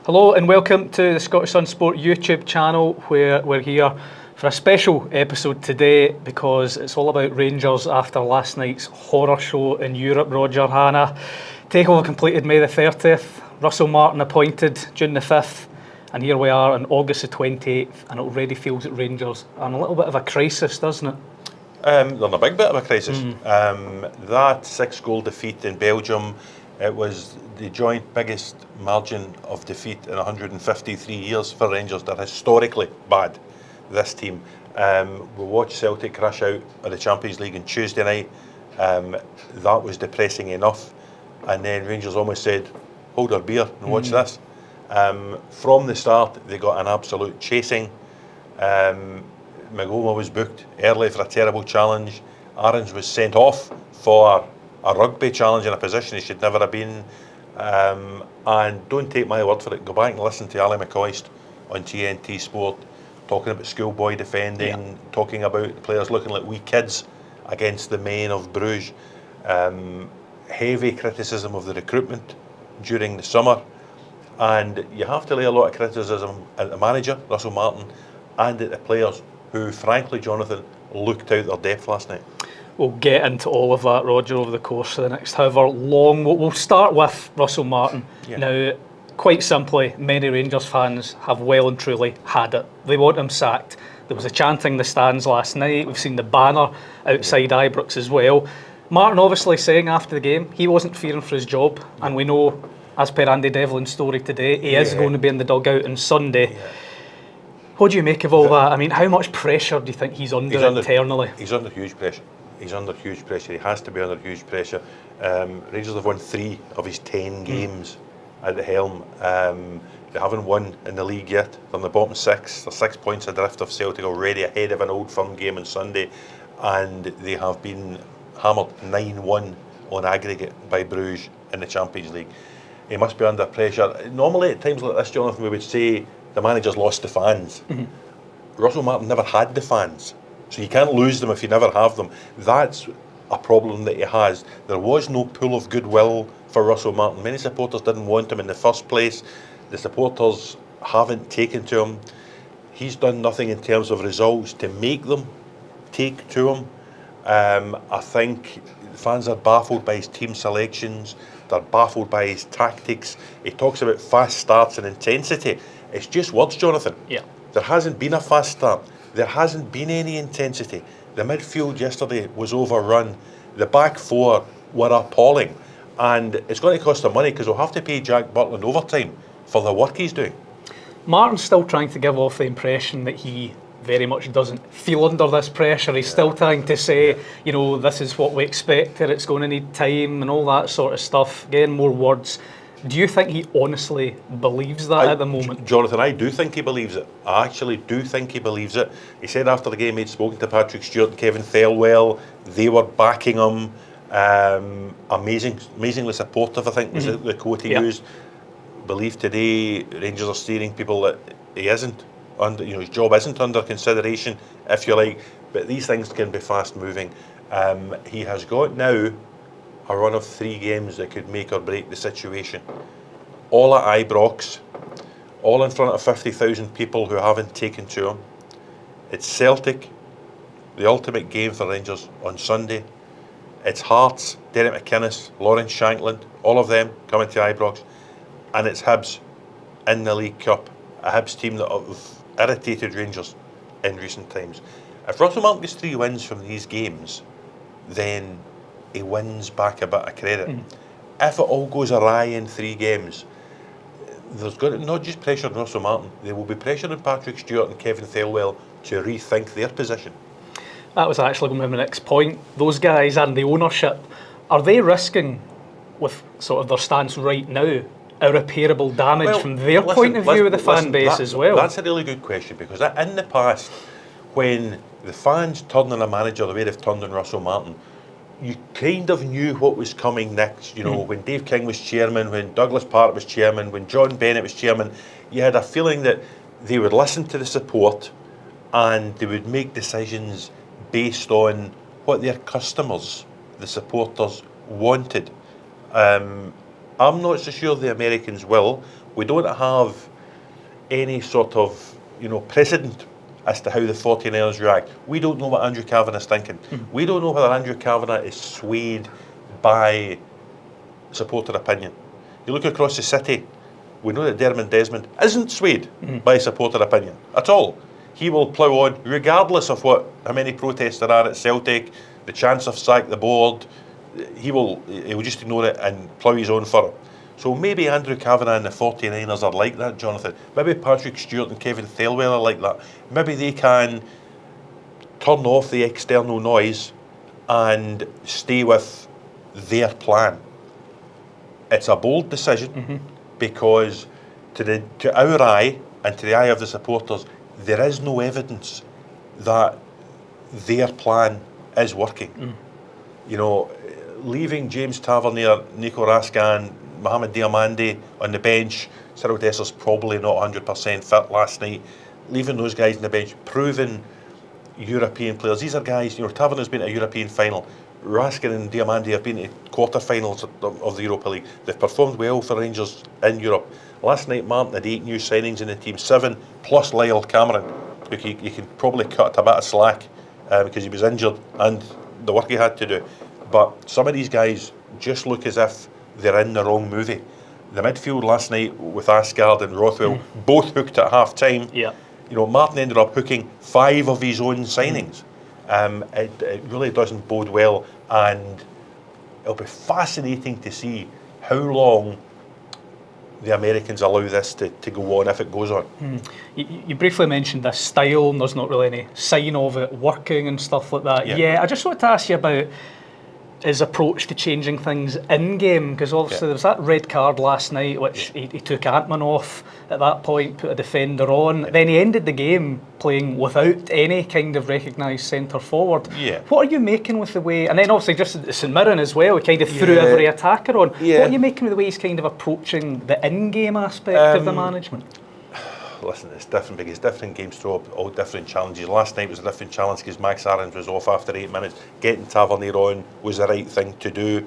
Hello and welcome to the Scottish SunSport YouTube channel, where we're here for a special episode today because it's all about Rangers after last night's horror show in Europe. Roger, Hannah, takeover completed May the 30th, Russell Martin appointed June the 5th, and here we are on August the 28th, and it already feels that Rangers are in a little bit of a crisis, doesn't it? They're in a big bit of a crisis. That 6-goal defeat in Belgium, it was the joint biggest margin of defeat in 153 years for Rangers. They're historically bad, this team. We watched Celtic crash out of the Champions League on Tuesday night. That was depressing enough. And then Rangers almost said, hold our beer and watch this. From the start, they got an absolute chasing. Magoma was booked early for a terrible challenge. Aarons was sent off for a rugby challenge in a position he should never have been. And don't take my word for it, go back and listen to Ali McCoist on TNT Sport talking about schoolboy defending, talking about players looking like wee kids against the men of Bruges. Heavy criticism of the recruitment during the summer, and you have to lay a lot of criticism at the manager, Russell Martin, and at the players who, frankly, Jonathon, looked out their depth last night. We'll get into all of that, Roger, over the course of the next however long. We'll start with Russell Martin. Now, quite simply, many Rangers fans have well and truly had it. They want him sacked. There was a chanting in the stands last night. We've seen the banner outside Ibrox as well. Martin obviously saying after the game he wasn't fearing for his job, and we know, as per Andy Devlin's story today, he is going to be in the dugout on Sunday. What do you make of all that? I mean, how much pressure do you think he's under internally? He's under huge pressure. He's under huge pressure. He has to be under huge pressure. Rangers have won 3 of his 10 games at the helm. They haven't won in the league yet. They're in the bottom 6. They're 6 points adrift of Celtic, already ahead of an Old Firm game on Sunday. And they have been hammered 9-1 on aggregate by Bruges in the Champions League. He must be under pressure. Normally at times like this, Jonathon, we would say the manager's lost the fans. Russell Martin never had the fans. So you can't lose them if you never have them. That's a problem that he has. There was no pool of goodwill for Russell Martin. Many supporters didn't want him in the first place. The supporters haven't taken to him. He's done nothing in terms of results to make them take to him. I think fans are baffled by his team selections. They're baffled by his tactics. He talks about fast starts and intensity. It's just words, Jonathon. There hasn't been a fast start. There hasn't been any intensity. The midfield yesterday was overrun. The back 4 were appalling. And it's going to cost them money because we'll have to pay Jack Butland overtime for the work he's doing. Martin's still trying to give off the impression that he very much doesn't feel under this pressure. He's still trying to say, you know, this is what we expected, it's going to need time and all that sort of stuff. Again, more words. Do you think he honestly believes that at the moment? Jonathon, I do think he believes it. I actually do think he believes it. He said after the game he'd spoken to Patrick Stewart and Kevin Thelwell. They were backing him. Amazingly supportive, I think was the quote he used. Believe today Rangers are steering people that he isn't under, you know, his job isn't under consideration, if you like. But these things can be fast moving. He has got now a run of 3 games that could make or break the situation. All at Ibrox, all in front of 50,000 people who haven't taken to him. It's Celtic, the ultimate game for Rangers on Sunday. It's Hearts, Derek McInnes, Lawrence Shankland, all of them coming to Ibrox. And it's Hibs in the League Cup, a Hibs team that have irritated Rangers in recent times. If Russell Martin gets 3 wins from these games, then he wins back a bit of credit. If it all goes awry in 3 games, there's got to not just pressure on Russell Martin, there will be pressure on Patrick Stewart and Kevin Thelwell to rethink their position. That was actually going to be my next point. Those guys and the ownership, are they risking, with sort of their stance right now, irreparable damage from their point of view with the fan base as well? That's a really good question, because in the past, when the fans turned on a manager the way they've turned on Russell Martin, you kind of knew what was coming next. You know, when Dave King was chairman, when Douglas Park was chairman, when John Bennett was chairman, you had a feeling that they would listen to the support and they would make decisions based on what their customers, the supporters, wanted. I'm not so sure the Americans will, We don't have any sort of, precedent as to how the 49ers react. We don't know what Andrew Kavanagh is thinking. We don't know whether Andrew Kavanagh is swayed by supporter opinion. You look across the city, we know that Dermot Desmond isn't swayed by supporter opinion at all. He will plough on regardless of how many protests there are at Celtic, the chance of sack the board. He will just ignore it and plough his own furrow. So maybe Andrew Kavanagh and the 49ers are like that, Jonathan. Maybe Patrick Stewart and Kevin Thelwell are like that. Maybe they can turn off the external noise and stay with their plan. It's a bold decision because to our eye and to the eye of the supporters, there is no evidence that their plan is working. Leaving James Tavernier, Nicolas Raskin, Mohamed Diamande on the bench. Cyril Dessers probably not 100% fit last night. Leaving those guys on the bench, proven European players. These are guys, Tavernier's been to a European final. Raskin and Diamande have been to quarter-finals of the Europa League. They've performed well for Rangers in Europe. Last night, Martin had 8 new signings in the team, 7 plus Lyle Cameron, who you can probably cut a bit of slack because he was injured and the work he had to do. But some of these guys just look as if they're in the wrong movie. The midfield last night with Asgard and Rothwell both hooked at half time. Yeah. Martin ended up hooking 5 of his own signings. It really doesn't bode well, and it'll be fascinating to see how long the Americans allow this to go on, if it goes on. You briefly mentioned this style, and there's not really any sign of it working and stuff like that. Yeah, I just wanted to ask you about his approach to changing things in-game, because obviously there was that red card last night, which he took Antman off at that point, put a defender on. Then he ended the game playing without any kind of recognised centre forward. What are you making with the way, and then obviously just St Mirren as well, he kind of threw every attacker on. What are you making with the way he's kind of approaching the in-game aspect of the management? Listen, it's different because different games throw up all different challenges. Last night was a different challenge because Max Aarons was off after 8 minutes. Getting Tavernier on was the right thing to do.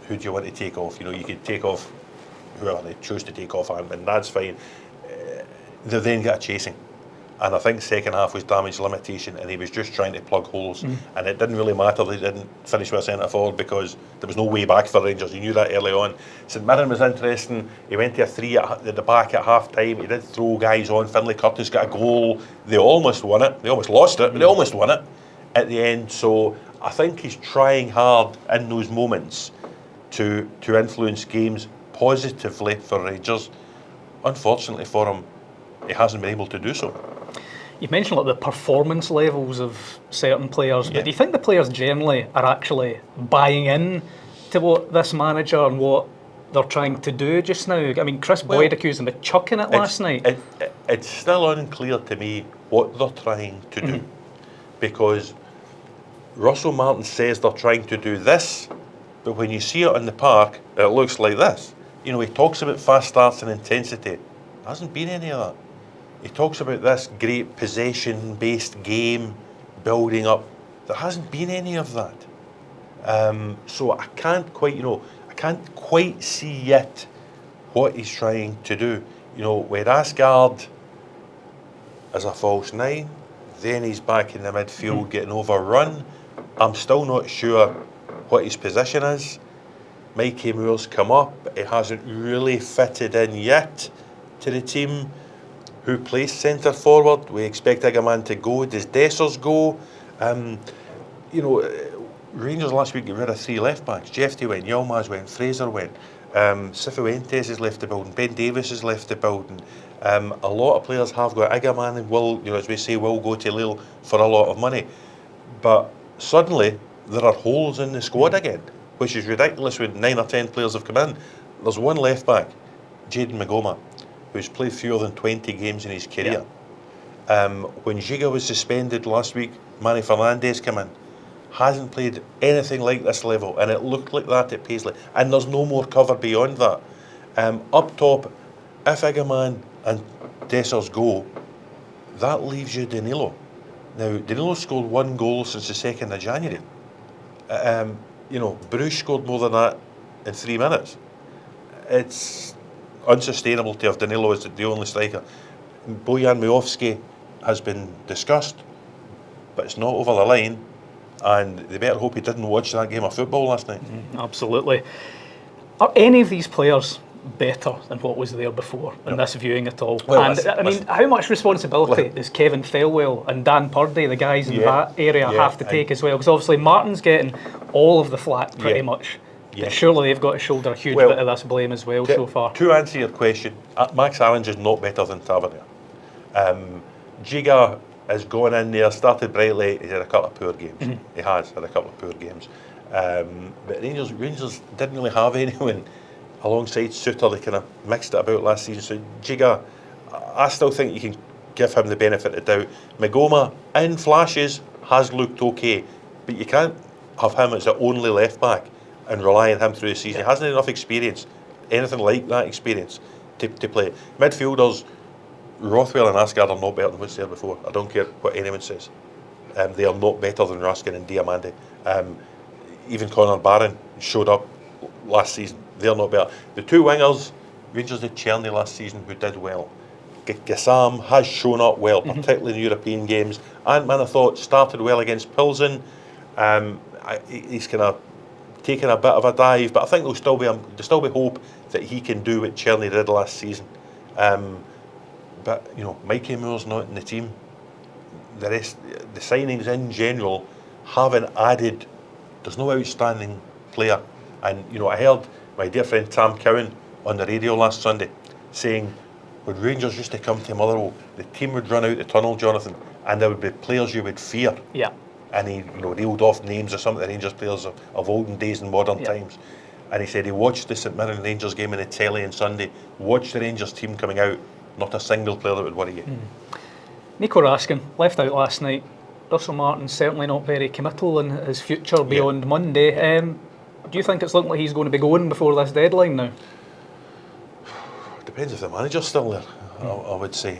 Who do you want to take off? You could take off whoever they choose to take off, and that's fine. They then got a chasing. And I think second half was damage limitation, and he was just trying to plug holes. And it didn't really matter that he didn't finish with a centre forward because there was no way back for Rangers. He knew that early on. St Mirren was interesting. He went to a 3 at the back at half time. He did throw guys on. Finlay Curtis got a goal. They almost won it. They almost lost it, but they almost won it at the end. So I think he's trying hard in those moments to influence games positively for Rangers. Unfortunately for him, he hasn't been able to do so. You've mentioned like the performance levels of certain players, but do you think the players generally are actually buying in to what this manager and what they're trying to do just now? I mean, Chris Boyd accused him of chucking it last night. It's still unclear to me what they're trying to do, because Russell Martin says they're trying to do this, but when you see it on the park, it looks like this. He talks about fast starts and intensity. There hasn't been any of that. He talks about this great possession-based game building up. There hasn't been any of that. So I can't quite see yet what he's trying to do. With Asgard as a false 9, then he's back in the midfield getting overrun. I'm still not sure what his position is. Mikey Moore's come up. It hasn't really fitted in yet to the team. Who plays centre forward? We expect Igaman to go. Does Dessers go? Rangers last week got rid of 3 left backs. Jefty went, Yilmaz went, Fraser went. Cifuentes has left the building. Ben Davis has left the building. A lot of players have got Igaman and will, as we say, will go to Lille for a lot of money. But suddenly there are holes in the squad again, which is ridiculous when 9 or 10 players have come in. There's one left back, Jaden Magoma, who's played fewer than 20 games in his career. When Giga was suspended last week, Manny Fernandez came in. Hasn't played anything like this level, and it looked like that at Paisley. And there's no more cover beyond that. Up top, if Igaman and Dessers go, that leaves you Danilo. Now, Danilo scored 1 goal since the 2nd of January. Bruce scored more than that in 3 minutes. unsustainable to have Danilo as the only striker. Bojan Miovski has been discussed, but it's not over the line, and they better hope he didn't watch that game of football last night. Absolutely. Are any of these players better than what was there before in this viewing at all? Well, and I mean, how much responsibility does Kevin Thelwell and Dan Purdy, the guys in that area, have to take as well? Because obviously Martin's getting all of the flack pretty much. But surely they've got to shoulder a huge bit of this blame as well so far. To answer your question, Max Allen's is not better than Tavernier. Giga has gone in there, started brightly, he's had a couple of poor games. He has had a couple of poor games. But Rangers didn't really have anyone alongside Suter. They kind of mixed it about last season. So Giga, I still think you can give him the benefit of the doubt. Magoma, in flashes, has looked okay, but you can't have him as the only left back and rely on him through the season. He hasn't enough experience, anything like that experience, to play. Midfielders, Rothwell and Asgard are not better than what's there before. I don't care what anyone says. They are not better than Raskin and Diamande. Even Conor Barron showed up last season. They're not better. The two wingers, Rangers did Cherny last season, who did well. Gassam has shown up well, particularly in the European games. Ant-Man, I thought, started well against Pilsen. He's kind of taken a bit of a dive, but I think there'll still be hope that he can do what Cherny did last season. But you know, Mikey Moore's not in the team. The rest, the signings in general, haven't added. There's no outstanding player, and you know, I heard my dear friend Tam Cowan on the radio last Sunday saying, when Rangers used to come to Motherwell, the team would run out the tunnel, Jonathon, and there would be players you would fear. Yeah. And he, you know, reeled off names of some of the Rangers players of olden days and modern times. And he said he watched the St Mirren Rangers game in the telly on Sunday, watched the Rangers team coming out, not a single player that would worry you. Nicolas Raskin left out last night. Russell Martin's certainly not very committal in his future beyond Monday. Do you think it's looking like he's going to be going before this deadline now? Depends if the manager's still there, I would say.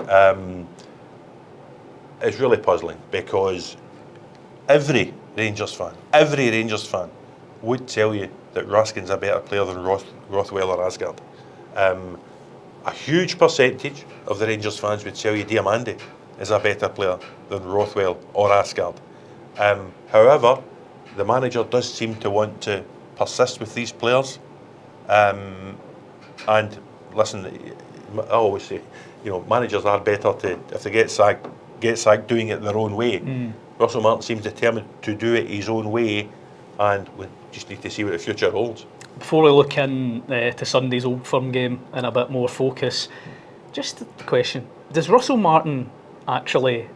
It's really puzzling because every Rangers fan would tell you that Raskin's a better player than Rothwell or Asgard. A huge percentage of the Rangers fans would tell you Diamande is a better player than Rothwell or Asgard. However, the manager does seem to want to persist with these players. And listen, I always say, you know, managers are better to, if they get sacked doing it their own way. Russell Martin seems determined to do it his own way, and we just need to see what the future holds. Before we look in to Sunday's Old Firm game in a bit more focus, just a question: does Russell Martin actually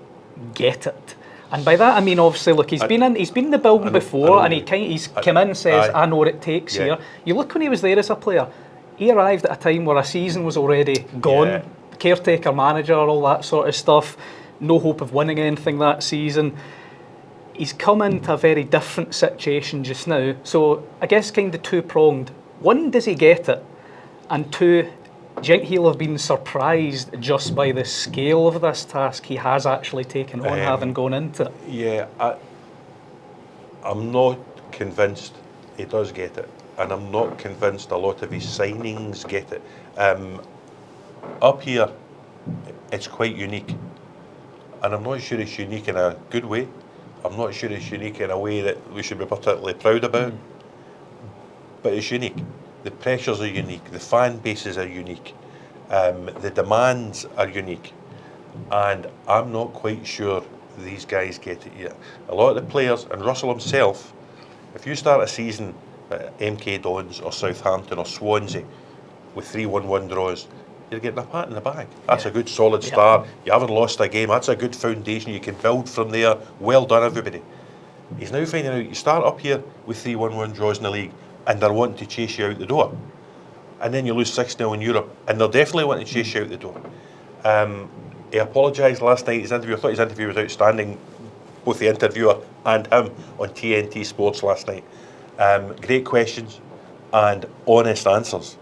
get it? And by that I mean, obviously, look, he's been in the building before, and he's come in and says, I know what it takes here. You look when he was there as a player, he arrived at a time where a season was already gone, caretaker manager, all that sort of stuff, no hope of winning anything that season. He's come into a very different situation just now. So I guess kind of two-pronged. One, does he get it? And two, do you think he'll have been surprised just by the scale of this task he has actually taken on, having gone into it? Yeah, I'm not convinced he does get it. And I'm not convinced a lot of his signings get it. Up here, it's quite unique. And I'm not sure it's unique in a good way. I'm not sure it's unique in a way that we should be particularly proud about. But it's unique. The pressures are unique. The fan bases are unique. The demands are unique. And I'm not quite sure these guys get it yet. A lot of the players, and Russell himself, if you start a season at MK Dons or Southampton or Swansea with 3-1-1 draws, you're getting a pat in the back. That's a good solid start. You haven't lost a game. That's a good foundation. You can build from there. Well done, everybody. He's now finding out you start up here with 3-1-1 draws in the league and they're wanting to chase you out the door. And then you lose 6-0 in Europe and they're definitely wanting to chase you out the door. He apologised last night. His interview, I thought his interview was outstanding, both the interviewer and him on TNT Sports last night. Great questions and honest answers.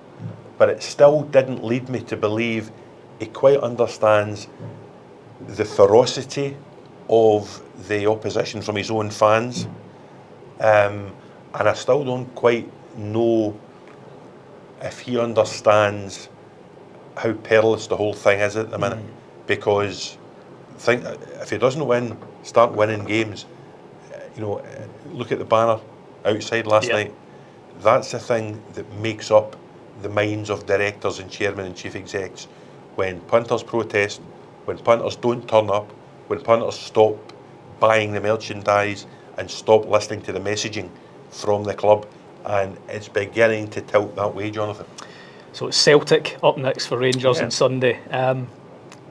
But it still didn't lead me to believe he quite understands the ferocity of the opposition from his own fans. And I still don't quite know if he understands how perilous the whole thing is at the minute, because think if he doesn't start winning games, look at the banner outside last night. That's the thing that makes up the minds of directors and chairmen and chief execs. When punters protest, when punters don't turn up, when punters stop buying the merchandise and stop listening to the messaging from the club, and it's beginning to tilt that way, Jonathan. So it's Celtic up next for Rangers on Sunday.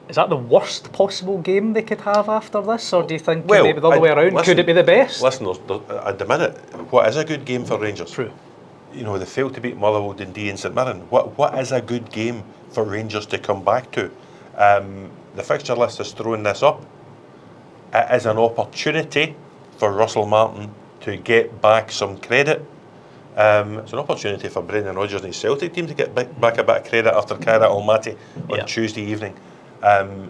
Is that the worst possible game they could have after this, or do you think maybe the other way around? Could it be the best? Listen, at the minute, what is a good game for Rangers? True. They failed to beat Motherwell, Dundee and St Mirren. What is a good game for Rangers to come back to? The fixture list is throwing this up. It is an opportunity for Russell Martin to get back some credit. It's an opportunity for Brendan Rodgers and his Celtic team to get back a bit of credit after Cara Almaty on Tuesday evening.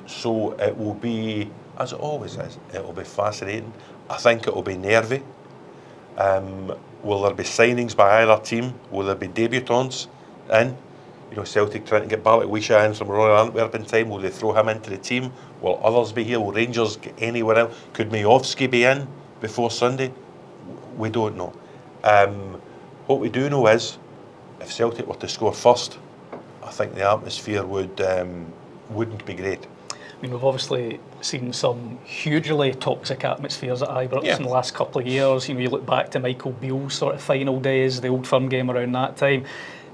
So it will be, as it always is, it will be fascinating. I think it will be nervy. Will there be signings by either team? Will there be debutants in? Celtic trying to get Bartek Wisha in from Royal Antwerp in time. Will they throw him into the team? Will others be here? Will Rangers get anywhere else? Could Majowski be in before Sunday? We don't know. What we do know is, if Celtic were to score first, I think the atmosphere wouldn't be great. I mean, we've obviously seen some hugely toxic atmospheres at Ibrox in the last couple of years. You look back to Michael Beale's sort of final days, the Old Firm game around that time.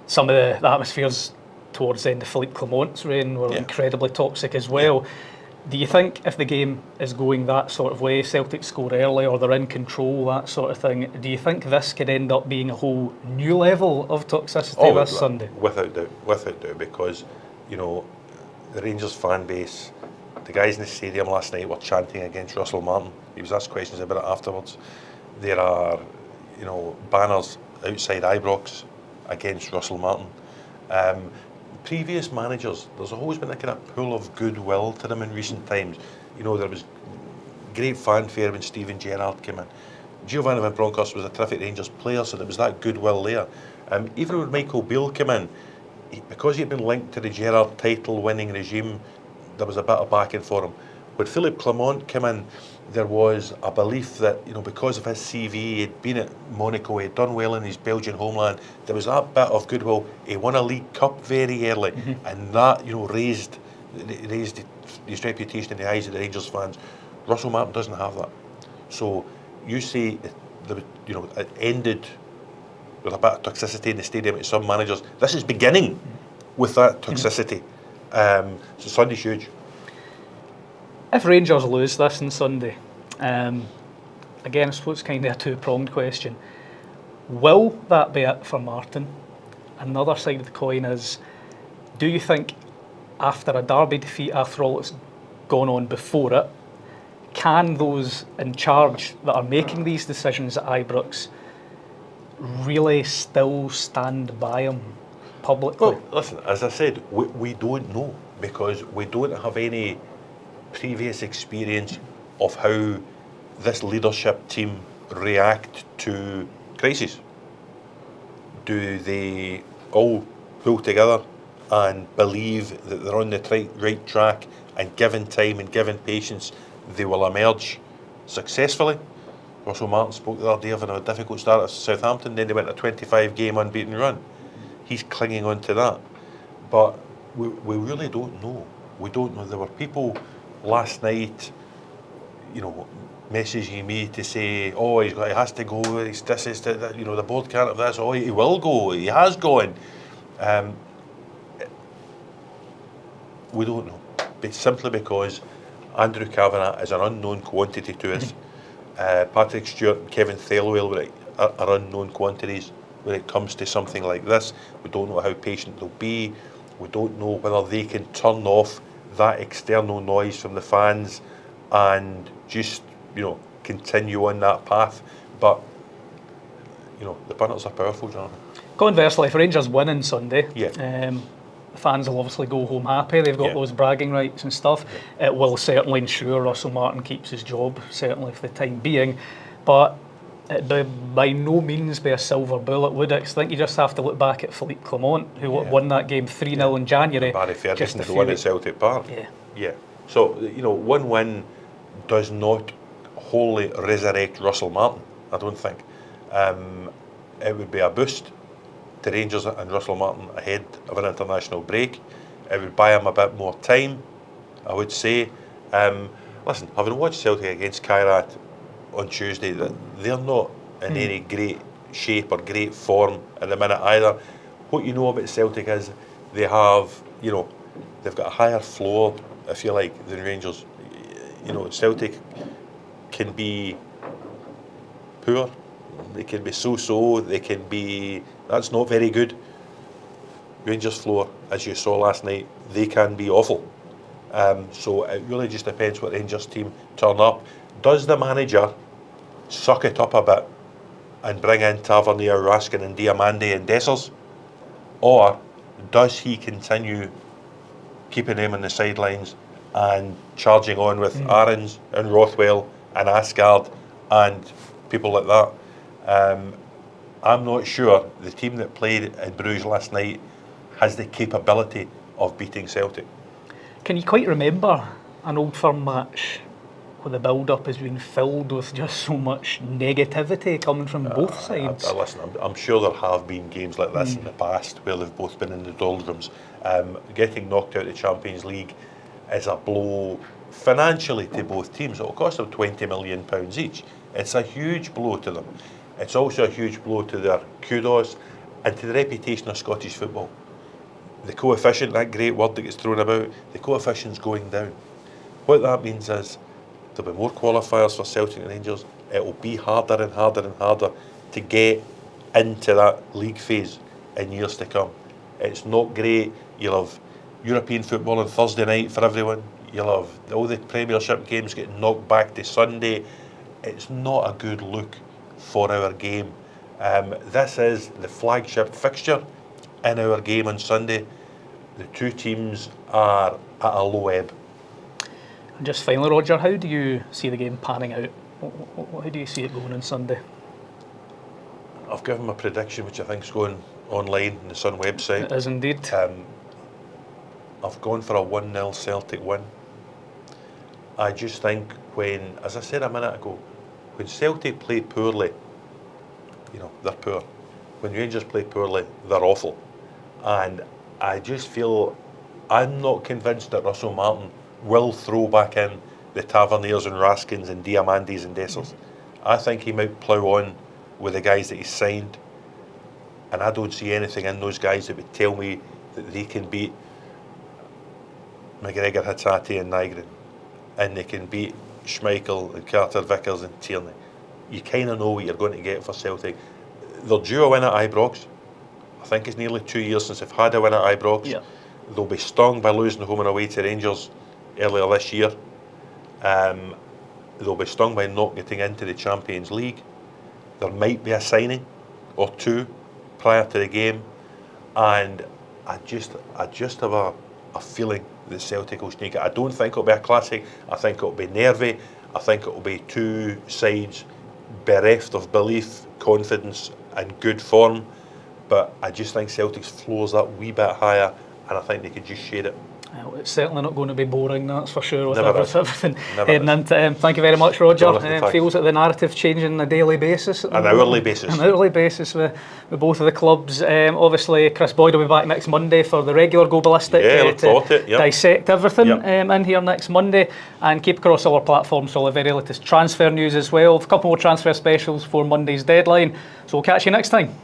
Some of the atmospheres towards the end of Philippe Clement's reign were incredibly toxic as well. Do you think if the game is going that sort of way, Celtic score early or they're in control, that sort of thing, do you think this could end up being a whole new level of toxicity this Sunday? Without doubt, because, the Rangers fan base, the guys in the stadium last night were chanting against Russell Martin. He was asked questions about it afterwards. There are, banners outside Ibrox against Russell Martin. Previous managers, there's always been a kind of pool of goodwill to them in recent times. There was great fanfare when Steven Gerrard came in. Giovanni Van Bronckhorst was a terrific Rangers player, so there was that goodwill there. Even when Michael Beale came in, because he'd been linked to the Gerrard title-winning regime, there was a bit of backing for him. When Philippe Clement came in, there was a belief that, because of his CV, he'd been at Monaco, he'd done well in his Belgian homeland, there was that bit of goodwill. He won a League Cup very early, and that, raised his reputation in the eyes of the Rangers fans. Russell Martin doesn't have that. So you say, it ended with a bit of toxicity in the stadium at some managers. This is beginning with that toxicity. So Sunday's huge. If Rangers lose this on Sunday, again, I suppose it's kind of a two-pronged question. Will that be it for Martin? Another side of the coin is, do you think after a derby defeat, after all that's gone on before it, can those in charge that are making these decisions at Ibrox really still stand by him publicly? Well, listen, as I said, we don't know, because we don't have any previous experience of how this leadership team react to crises. Do they all pull together and believe that they're on the right track, and given time and given patience, they will emerge successfully? Russell Martin spoke the other day of a difficult start at Southampton, then they went a 25-game unbeaten run. He's clinging on to that. But we really don't know. We don't know. There were people last night, messaging me to say, he has to go, the board can't have this, he will go, he has gone. We don't know. But simply because Andrew Kavanagh is an unknown quantity to us. Patrick Stewart and Kevin Thelwell are unknown quantities when it comes to something like this. We don't know how patient they'll be. We don't know whether they can turn off that external noise from the fans and just, continue on that path. But, the punters are powerful, Jonathan. Conversely, if Rangers win on Sunday, Yeah. the fans will obviously go home happy. They've got those bragging rights and stuff. Yeah. It will certainly ensure Russell Martin keeps his job, certainly for the time being. But It'd by no means be a silver bullet, would it? 'Cause I think you just have to look back at Philippe Clement, who won that game 3-0 in January. Barry Ferguson, the one at Celtic Park. Yeah. So, one win does not wholly resurrect Russell Martin, I don't think. It would be a boost to Rangers and Russell Martin ahead of an international break. It would buy him a bit more time, I would say. Listen, having watched Celtic against Kairat on Tuesday, that they're not in any great shape or great form at the minute either. What you know about Celtic is they have, they've got a higher floor, if you like, than Rangers. Celtic can be poor, they can be so-so, they can be, that's not very good. Rangers' floor, as you saw last night, they can be awful. So it really just depends what Rangers team turn up. Does the manager suck it up a bit and bring in Tavernier, Raskin and Diamande and Dessers? Or does he continue keeping them on the sidelines and charging on with Aarons and Rothwell and Asgard and people like that? I'm not sure the team that played in Bruges last night has the capability of beating Celtic. Can you quite remember an Old Firm match where the build-up has been filled with just so much negativity coming from both sides? Listen, I'm sure there have been games like this in the past where they've both been in the doldrums. Getting knocked out of the Champions League is a blow financially to both teams. It will cost them £20 million each. It's a huge blow to them. It's also a huge blow to their kudos and to the reputation of Scottish football. The coefficient, that great word that gets thrown about, the coefficient's going down. What that means is there'll be more qualifiers for Celtic and Rangers. It will be harder and harder and harder to get into that league phase in years to come. It's not great. You'll have European football on Thursday night for everyone. You'll have all the Premiership games getting knocked back to Sunday. It's not a good look for our game. This is the flagship fixture in our game on Sunday. The two teams are at a low ebb. And just finally, Roger, how do you see the game panning out? How do you see it going on Sunday? I've given my prediction, which I think is going online on the Sun website. It is indeed. I've gone for a 1-0 Celtic win. I just think when, as I said a minute ago, when Celtic play poorly, they're poor. When Rangers play poorly, they're awful. And I just feel, I'm not convinced that Russell Martin will throw back in the Taverniers and Raskins and Diamandes and Dessers. I think he might plough on with the guys that he's signed, and I don't see anything in those guys that would tell me that they can beat McGregor, Hatate and Nygren, and they can beat Schmeichel and Carter Vickers and Tierney. You kind of know what you're going to get for Celtic. They're due a win at Ibrox. I think it's nearly 2 years since they've had a win at Ibrox. Yeah. They'll be stung by losing home and away to Rangers earlier this year. They'll be stung by not getting into the Champions League. There might be a signing or two prior to the game, and I just have a feeling that Celtic will sneak it. I don't think it'll be a classic. I think it'll be nervy. I think it'll be two sides bereft of belief, confidence and good form, but I just think Celtic's floor's that wee bit higher, and I think they could just shade it. Well, it's certainly not going to be boring, that's for sure, with Never everything heading into. Thank you very much, Roger. Jonathan, feels like the narrative's changing on a daily basis. An hourly basis. An hourly basis with both of the clubs. Obviously, Chris Boyd will be back next Monday for the regular Go Ballistic to dissect everything in here next Monday, and keep across all our platforms for all the very latest transfer news as well. A couple more transfer specials for Monday's deadline. So we'll catch you next time.